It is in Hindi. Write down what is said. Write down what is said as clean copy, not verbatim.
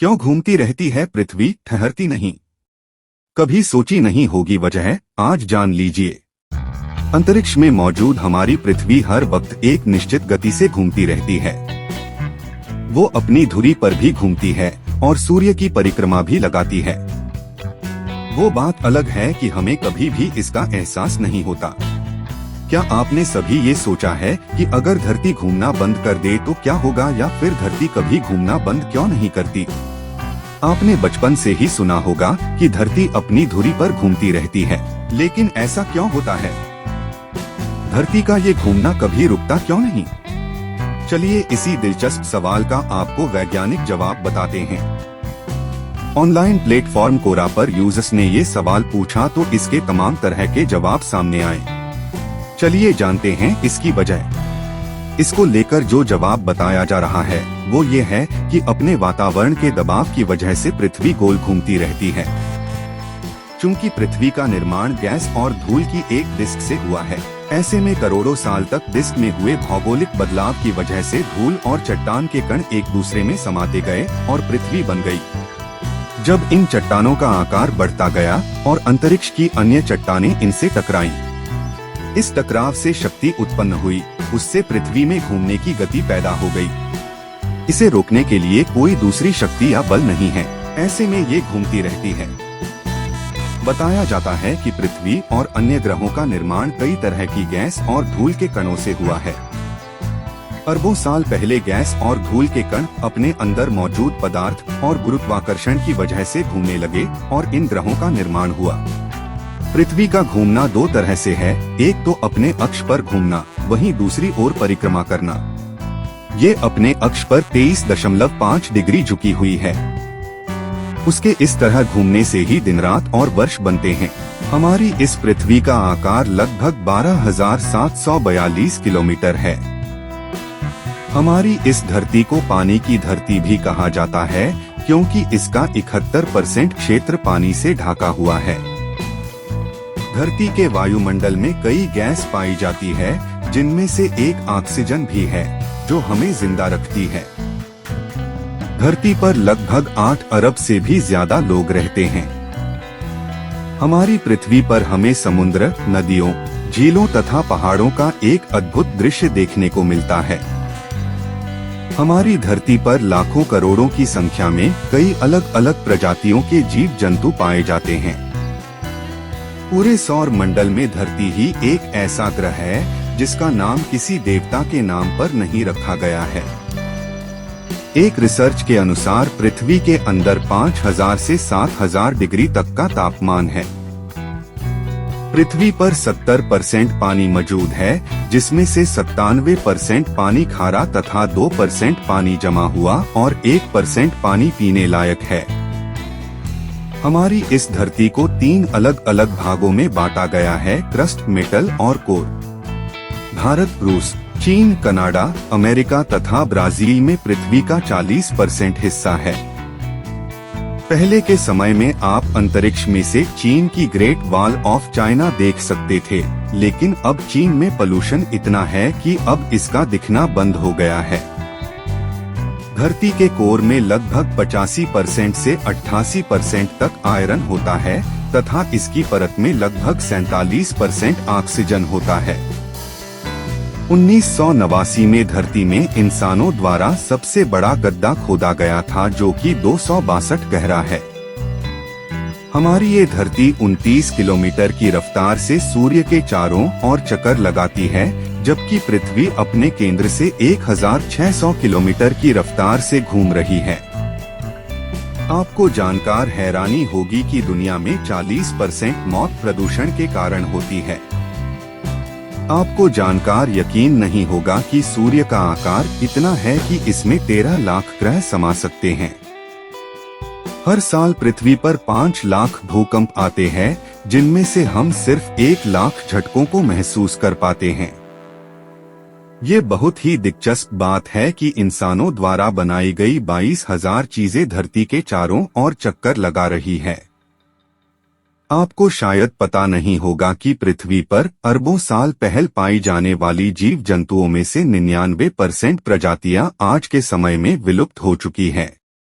क्यों घूमती रहती है पृथ्वी, ठहरती नहीं? कभी सोची नहीं होगी वजह, आज जान लीजिए। अंतरिक्ष में मौजूद हमारी पृथ्वी हर वक्त एक निश्चित गति से घूमती रहती है। वो अपनी धुरी पर भी घूमती है और सूर्य की परिक्रमा भी लगाती है। वो बात अलग है कि हमें कभी भी इसका एहसास नहीं होता। क्या आपने सभी ये सोचा है कि अगर धरती घूमना बंद कर दे तो क्या होगा, या फिर धरती कभी घूमना बंद क्यों नहीं करती? आपने बचपन से ही सुना होगा कि धरती अपनी धुरी पर घूमती रहती है, लेकिन ऐसा क्यों होता है? धरती का ये घूमना कभी रुकता क्यों नहीं? चलिए इसी दिलचस्प सवाल का आपको वैज्ञानिक जवाब बताते हैं। ऑनलाइन प्लेटफॉर्म कोरा पर यूजर्स ने ये सवाल पूछा तो इसके तमाम तरह के जवाब सामने आए। चलिए जानते हैं इसकी वजह। इसको लेकर जो जवाब बताया जा रहा है वो ये है कि अपने वातावरण के दबाव की वजह से पृथ्वी गोल घूमती रहती है। चूंकि पृथ्वी का निर्माण गैस और धूल की एक डिस्क से हुआ है, ऐसे में करोड़ों साल तक डिस्क में हुए भौगोलिक बदलाव की वजह से धूल और चट्टान के कण एक दूसरे में समाते गए और पृथ्वी बन गई। जब इन चट्टानों का आकार बढ़ता गया और अंतरिक्ष की अन्य चट्टानें इनसे टकराईं, इस टकराव से शक्ति उत्पन्न हुई, उससे पृथ्वी में घूमने की गति पैदा हो गई। इसे रोकने के लिए कोई दूसरी शक्ति या बल नहीं है, ऐसे में ये घूमती रहती है। बताया जाता है कि पृथ्वी और अन्य ग्रहों का निर्माण कई तरह की गैस और धूल के कणों से हुआ है। अरबों साल पहले गैस और धूल के कण अपने अंदर मौजूद पदार्थ और गुरुत्वाकर्षण की वजह से घूमने लगे और इन ग्रहों का निर्माण हुआ। पृथ्वी का घूमना दो तरह से है, एक तो अपने अक्ष पर घूमना, वहीं दूसरी ओर परिक्रमा करना। ये अपने अक्ष पर 23.5 डिग्री झुकी हुई है। उसके इस तरह घूमने से ही दिन रात और वर्ष बनते हैं। हमारी इस पृथ्वी का आकार लगभग 12,742 किलोमीटर है। हमारी इस धरती को पानी की धरती भी कहा जाता है, क्योंकि इसका 71% क्षेत्र पानी से ढका हुआ है। धरती के वायुमंडल में कई गैस पाई जाती है, जिनमें से एक ऑक्सीजन भी है, जो हमें जिंदा रखती है। धरती पर लगभग 8 अरब से भी ज्यादा लोग रहते हैं। हमारी पृथ्वी पर हमें समुद्र, नदियों, झीलों तथा पहाड़ों का एक अद्भुत दृश्य देखने को मिलता है। हमारी धरती पर लाखों करोड़ों की संख्या में कई अलग अलग प्रजातियों के जीव जंतु पाए जाते हैं। पूरे सौर मंडल में धरती ही एक ऐसा ग्रह है जिसका नाम किसी देवता के नाम पर नहीं रखा गया है। एक रिसर्च के अनुसार पृथ्वी के अंदर 5,000 से 7,000 डिग्री तक का तापमान है। पृथ्वी पर 70% पानी मौजूद है, जिसमें से 97% पानी खारा तथा 2% पानी जमा हुआ और 1% पानी पीने लायक है। हमारी इस धरती को 3 अलग अलग भागों में बांटा गया है, क्रस्ट, मेटल और कोर। भारत, रूस, चीन, कनाडा, अमेरिका तथा ब्राजील में पृथ्वी का 40% हिस्सा है। पहले के समय में आप अंतरिक्ष में से चीन की ग्रेट वॉल ऑफ चाइना देख सकते थे, लेकिन अब चीन में पोल्यूशन इतना है कि अब इसका दिखना बंद हो गया है। धरती के कोर में लगभग 85% से 88% तक आयरन होता है तथा इसकी परत में लगभग 47% ऑक्सीजन होता है। 1989 में धरती में इंसानों द्वारा सबसे बड़ा गड्ढा खोदा गया था, जो कि 262 गहरा है। हमारी ये धरती 29 किलोमीटर की रफ्तार से सूर्य के चारों ओर चक्कर लगाती है, जबकि पृथ्वी अपने केंद्र से 1,600 किलोमीटर की रफ्तार से घूम रही है। आपको जानकर हैरानी होगी कि दुनिया में 40% मौत प्रदूषण के कारण होती है। आपको जानकर यकीन नहीं होगा कि सूर्य का आकार इतना है कि इसमें 13 लाख ग्रह समा सकते हैं। हर साल पृथ्वी पर 5 लाख भूकंप आते हैं, जिनमें से हम सिर्फ 1 लाख झटकों को महसूस कर पाते हैं। ये बहुत ही दिलचस्प बात है कि इंसानों द्वारा बनाई गई 22,000 चीजें धरती के चारों ओर चक्कर लगा रही है। आपको शायद पता नहीं होगा कि पृथ्वी पर अरबों साल पहले पाई जाने वाली जीव जंतुओं में से 99% प्रजातियां आज के समय में विलुप्त हो चुकी हैं।